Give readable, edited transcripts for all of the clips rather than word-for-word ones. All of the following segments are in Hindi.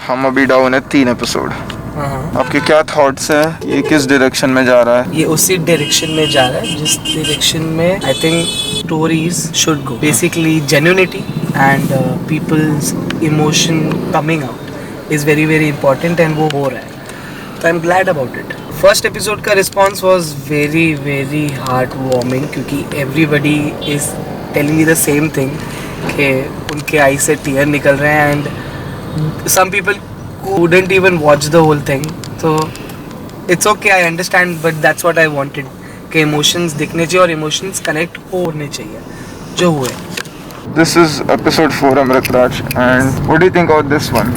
हम अभी डाउन है 3 एपिसोड। आपके क्या थॉट्स हैं, ये किस डायरेक्शन में जा रहा है? ये उसी डायरेक्शन में जा रहा है जिस डायरेक्शन में I think stories should go. Basically genuinity and people's emotion coming out is very very important and वो हो रहा है, तो I am glad about it. First episode का response was very very heart warming क्योंकि everybody is telling me the same thing कि उनके आई से टीयर निकल रहे हैं and some people couldn't even watch the whole thing, so it's okay, I understand, but that's what I wanted कि emotions दिखने चाहिए और emotions connect होने चाहिए जो हुए। This is episode 4 Amrit Raj, and what do you think about this one?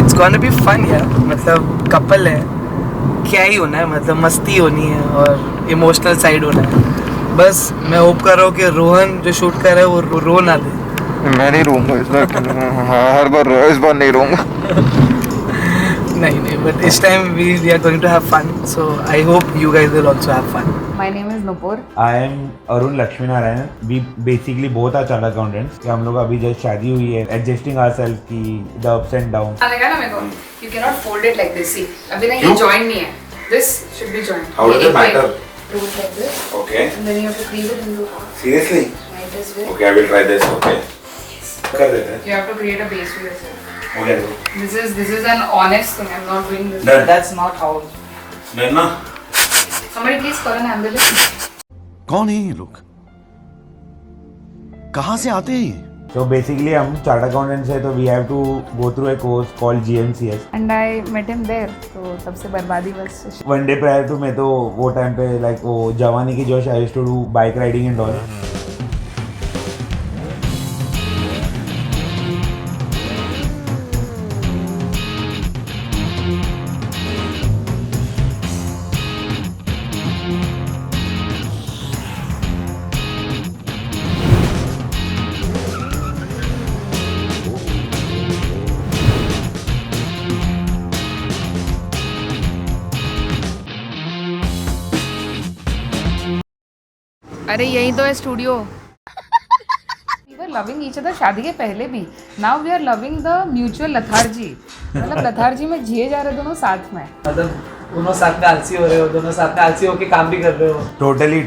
It's gonna be fun यार, मतलब couple है, क्या ही होना है, मतलब मस्ती होनी है और emotional side होना है। बस मैं होप कर रहा हूँ कि रोहन जो शूट कर रहा है वो रो ना दे। मैं नहीं रोऊंगा इस बार। हाँ, हर बार रो, इस बार नहीं रोऊंगा। नहीं, but this time we are going to have fun, so I hope you guys will also have fun. My name is Nupur. I am Arun Lakshmi Narayan. We basically both are chartered accountants. कि हम लोग अभी जस्ट शादी हुई है, adjusting ourselves की the ups and downs. लगा ना मेरे को, you cannot fold it like this. See, अभी ना ये joint नहीं है. This should be joint. How does it matter? Do it like this. Okay. And then you have to crease it into half. Seriously? Right this way. Okay, I will try this. Okay. कर देते हैं. You have to create a base for yourself. Okay. This is an honest thing. I'm not doing this. Done. That's not how. Nana. Somebody please call an ambulance. कौन है ये लोग? कहाँ से आते हैं ये? So basically हम chartered accountants है तो we have to go through a course called GMCS. And I met him there. तो तब से बर्बादी बस. One day prior to मैं तो वो time पे like वो जवानी की जोश I used to do bike riding and all. अरे यही तो है studio. We were loving each other शादी के पहले भी। Now we are loving the mutual lethargy। मतलब lethargy में जिए जा रहे दोनों साथ में। मतलब दोनों साथ में आलसी हो रहे हो, दोनों साथ में आलसी होके काम भी कर रहे हो। Totally.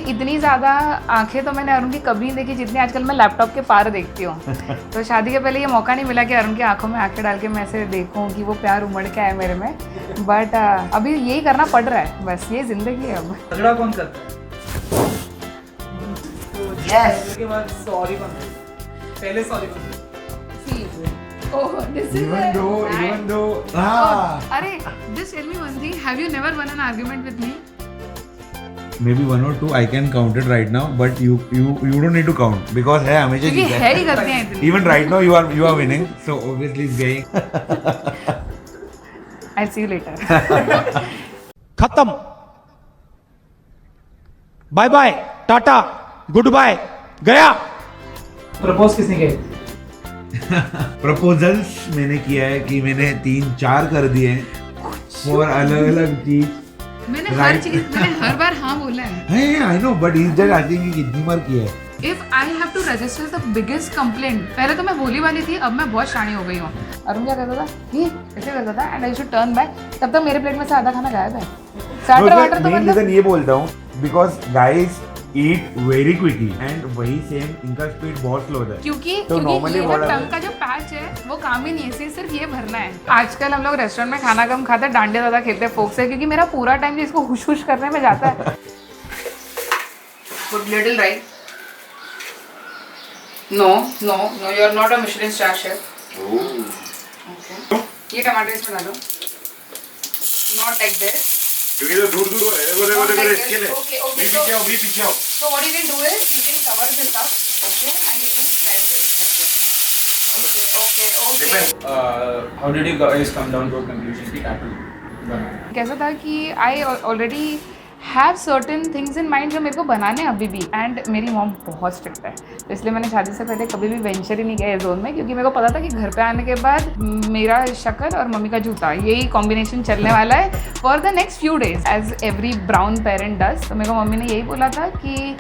इतनी ज़्यादा आंखें तो मैंने अरुण की कभी नहीं देखी जितनी आजकल मैं लैपटॉप के पार देखती हूँ। तो शादी के पहले ये मौका नहीं मिला कि अरुण की आंखों में आंखें डाल के मैं ऐसे देखूँ कि वो प्यार उमड़ के आए मेरे में। बट अभी यही करना पड़ रहा है, बस ये जिंदगी है अब। झगड़ा कौन करता है? Yes. उसके बाद सॉरी कौन करता है? पहले सॉरी कौन करता है? Oh, this is Even though अरे just tell me one thing, have you never won an argument with me? maybe one or two I can count it right now, but you don't need to count because है हमेशा क्योंकि जीता है ही करते हैं इतनी। Even right now you are winning, so obviously it's going. I'll see you later. खत्म, bye bye, ta-ta, goodbye, गया। प्रपोज किसने किया? प्रपोजल्स मैंने किया है कि मैंने 3-4 कर दिए हैं और अलग-अलग चीज। मैंने Right. मैंने हर बार हाँ बोला है। I know, but he's just asking कि कितनी बार किया है। If I have to register the biggest complaint, पहले तो मैं भोली वाली थी, अब मैं बहुत शानी हो गई हूँ। अरुण क्या करता था? ये ऐसे करता था, and I used to turn back. तब तक मेरे प्लेट में से आधा खाना गायब है। स्टार्टर वाटर तो मेन मतलब रीजन ये बोलता हूँ because guys eat very quickly and वही सेम इनका स्पीड बहुत स्लो है क्योंकि तो normally ये what ना happens- टंग का जो पैच है वो काम ही नहीं है, सिर्फ ये भरना है। आजकल हम लोग रेस्टोरेंट में खाना कम खाते हैं, डांडिया ज़्यादा खेलते हैं फोक से, क्योंकि मेरा पूरा टाइम जो इसको हुश हुश करने में जाता है। Put little right. No, you are not a Michelin star chef. Okay. ये टमाटर इसमें डालो। Not like this. क्योंकि तो दूर दूर है देखो इसके लिए Okay. भी पीछे आओ So what you can do is you can cover this up, okay, and you can blend it. Okay. How did you guys come down to a conclusion कि tattoo बनाना? कैसा था कि I already have certain things in mind जो मेरे को बनाने हैं अभी भी, एंड मेरी मॉम बहुत स्ट्रिक्ट है, तो इसलिए मैंने शादी से पहले कभी भी वेंचर ही नहीं किया इस जोन में, क्योंकि मेरे को पता था कि घर पे आने के बाद मेरा शक्कर और मम्मी का जूता यही कॉम्बिनेशन चलने वाला है for the next few days, as every brown parent does. तो मेरे को मम्मी ने यही बोला था कि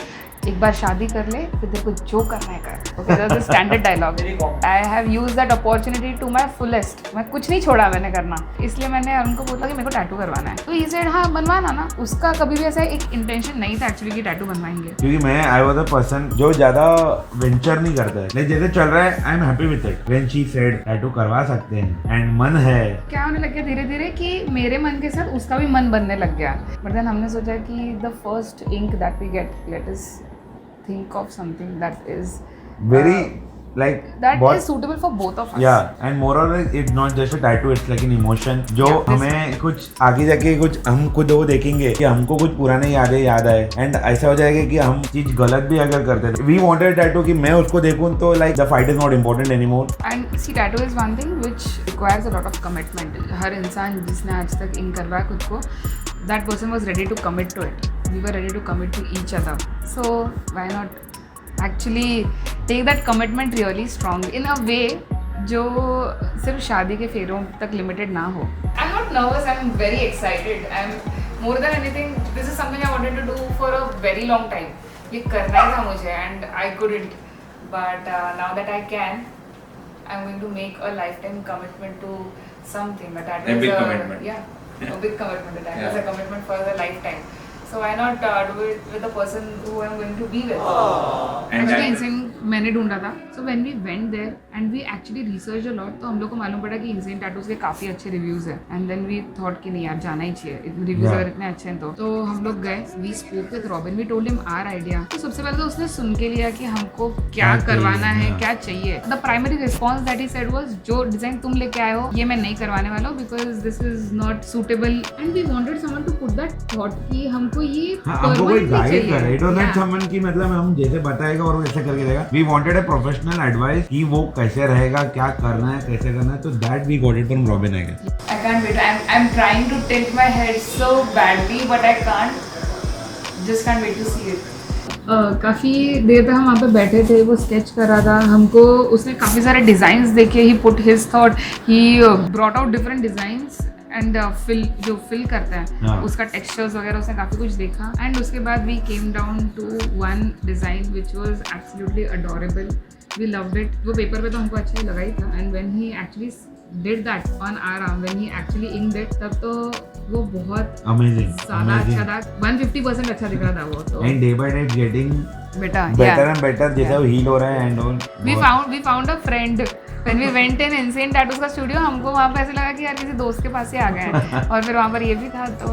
एक बार शादी कर ले फिर तेरे को जो करना है कर। Okay, that's the standard dialogue. I have used that opportunity to my fullest. मैं कुछ नहीं छोड़ा मैंने करना, इसलिए मैंने अरुण को बोला कि मेरे को टैटू करवाना है, तो ही सेड हाँ बनवाना ना। उसका कभी भी ऐसा एक इंटेंशन नहीं था एक्चुअली कि टैटू बनवाएंगे, क्योंकि मैं आई वाज अ पर्सन जो ज्यादा वेंचर नहीं करता है, लेकिन जैसे चल रहा है I am happy with it. When she said tattoo करवा सकते हैं एंड मन है, क्या होने लग गया धीरे धीरे कि मेरे मन के साथ उसका भी मन बनने लग गया। बट देन हमने सोचा कि the first ink that we get, let us think of something that is very like that is suitable for both of us. Yeah, and moreover it's not just a tattoo, it's like an emotion जो हमें कुछ आगे जाके कुछ हम खुद वो देखेंगे कि हमको कुछ पुराने यादें याद आए, एंड ऐसा हो जाएगा कि हम चीज गलत भी अगर करते थे। वी वांटेड टैटू कि मैं उसको देखूं तो like the fight is not important anymore. And see tattoo is one thing which requires a lot of commitment. हर इंसान जिसने आज तक इन करवाया खुद को, that person was ready to commit to it, we were ready to commit to each other, so why not actually take that commitment really strong in a way जो सिर्फ शादी के फेरों तक लिमिटेड ना हो। I'm not nervous, I'm very excited, I'm more than anything this is something I wanted to do for a very long time। ये करना ही था मुझे and I couldn't, but now that I can, I'm going to make a lifetime commitment to something, but that A is big commitment. Yeah, a big commitment, that is a commitment for the lifetime। So why not do it with the person who I'm going to be with? And Actually, insane मैंने ढूंढा था. So when we went there and we actually researched a lot, तो हम लोग को मालूम पड़ा कि insane tattoos के काफी अच्छे reviews हैं. And then we thought कि नहीं यार जाना ही चाहिए. Reviews अगर इतने अच्छे हैं तो हम लोग गए. We spoke with Robin. We told him our idea. तो सबसे पहले तो उसने सुन के लिया कि हमको क्या करवाना है, क्या चाहिए. The primary response that he said was जो डिजाइन तुम लेके आए हो ये मैं नहीं करवाने वाला हूँ because this is not suitable. And we wanted someone to put that thought कि हमको ये हमको कोई गाइड करे, इट वाज नॉट समवन की मतलब हम जैसे बताएगा और वैसे करके देगा. We wanted a professional advice कि वो कैसे रहेगा, क्या करना है, कैसे करना है. तो that we got it from Robin I guess. I can't wait. I'm trying to tilt my head so badly, but I can't. Just can't wait to see it. काफ़ी देर तक हम वहाँ पे बैठे थे, वो स्केच कर रहा था. हमको उसने काफ़ी सारे डिज़ाइंस देखे. He put his thought, he brought out different designs and fill करता है उसका टेक्सचर्स वगैरह उसने काफ़ी कुछ देखा. एंड उसके बाद we came down to one design which was absolutely adorable. We loved it. वो पेपर पे तो हमको अच्छा ही लगा ही था. And when he actually did that on our arm, when he actually inked it, तब तो वो बहुत amazing ज़्यादा अच्छा था. 150% अच्छा दिख रहा था वो तो. and day by day getting better and better जैसे वो heal हो रहा है. and all we found a friend when we went in Insane Tattoos का स्टूडियो. हमको वहाँ पे ऐसे लगा कि यार किसी दोस्त के पास ही आ गए हैं. और फिर वहाँ पर ये भी था. तो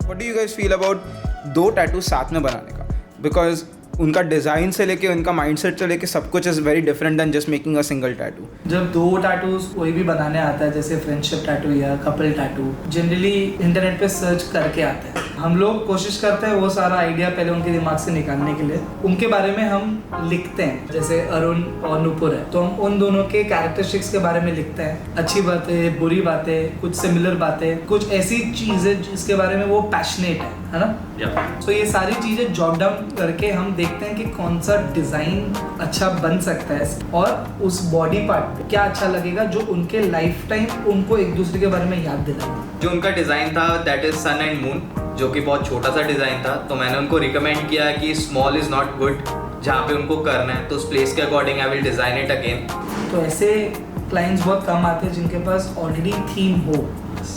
What do you guys feel about दो टैटू साथ में बनाने का? Because उनका डिज़ाइन से लेके उनका माइंडसेट से लेके सब कुछ is very different than just making a single tattoo. जब दो टैटूज कोई भी बनाने आता है, जैसे फ्रेंडशिप टैटू या कपल टैटू, जनरली इंटरनेट पे सर्च करके आते हैं. हम लोग कोशिश करते हैं वो सारा आइडिया पहले उनके दिमाग से निकालने के लिए. उनके बारे में हम लिखते हैं. जैसे अरुण और नुपुर है तो हम उन दोनों के कैरेक्टरिस्टिक्स के बारे में लिखते हैं. अच्छी बातें, बुरी बातें, कुछ सिमिलर बातें, कुछ ऐसी चीज़ें जिसके बारे में वो पैशनेट है ना. तो ये सारी चीज़ें जॉट डाउन करके हम देखते हैं कि कौन सा डिज़ाइन अच्छा बन सकता है और उस बॉडी पार्ट पे क्या अच्छा लगेगा जो उनके लाइफ टाइम उनको एक दूसरे के बारे में याद दिलाएगा. जो उनका डिज़ाइन था that is sun and moon, जो कि बहुत छोटा सा डिज़ाइन था. तो मैंने उनको रिकमेंड किया कि स्मॉल इज़ नॉट गुड, जहाँ पे उनको करना है तो उस प्लेस के according I will design it again. तो ऐसे क्लाइंट्स बहुत कम आते हैं जिनके पास ऑलरेडी थीम हो.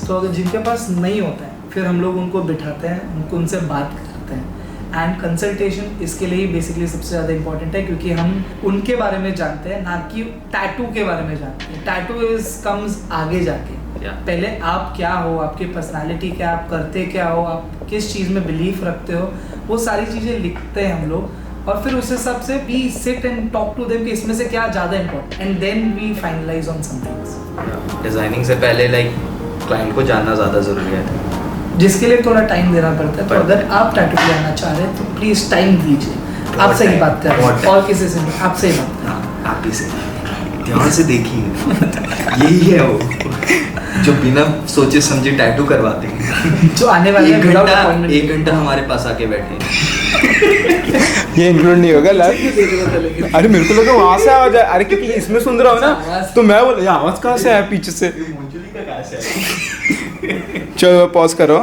तो अगर जिनके पास नहीं होता है फिर हम लोग उनको बिठाते हैं, उनसे बात करते हैं. एंड कंसल्टेशन इसके लिए ही बेसिकली सबसे ज़्यादा इंपॉर्टेंट है क्योंकि हम उनके बारे में जानते हैं ना कि टैटू के बारे में जानते हैं. टैटू इज कम्स आगे जाके. पहले आप क्या हो, आपकी पर्सनालिटी क्या, आप करते क्या हो, आप किस चीज़ में बिलीफ रखते हो, वो सारी चीज़ें लिखते हैं हम लोग. और फिर उस हिसाब से we sit and talk to them कि इसमें से क्या ज़्यादा important, and then we finalise on some things. Designing से पहले लाइक क्लाइंट को जानना ज़्यादा ज़रूरी है, जिसके लिए थोड़ा टाइम देना पड़ता है. तो अगर आप टैटू बनाना चाह रहे हैं तो प्लीज़ टाइम दीजिए. आपसे ही बात कर रहे हैं और किसी से नहीं, आपसे ही बात कर रहे हैं. आप ही से ध्यान से देखिए. यही है वो जो बिना सोचे समझे टैटू करवाते हैं. जो आने वाले एक घंटा हमारे पास आके बैठे. ये इंक्लूड नहीं होगा लाइव. अरे मेरे को लगा वहाँ से आवाज है. अरे क्योंकि इसमें सुन रहा हूँ ना तो मैं बोला आवाज कहाँ से आया पीछे से. चलो पॉज करो.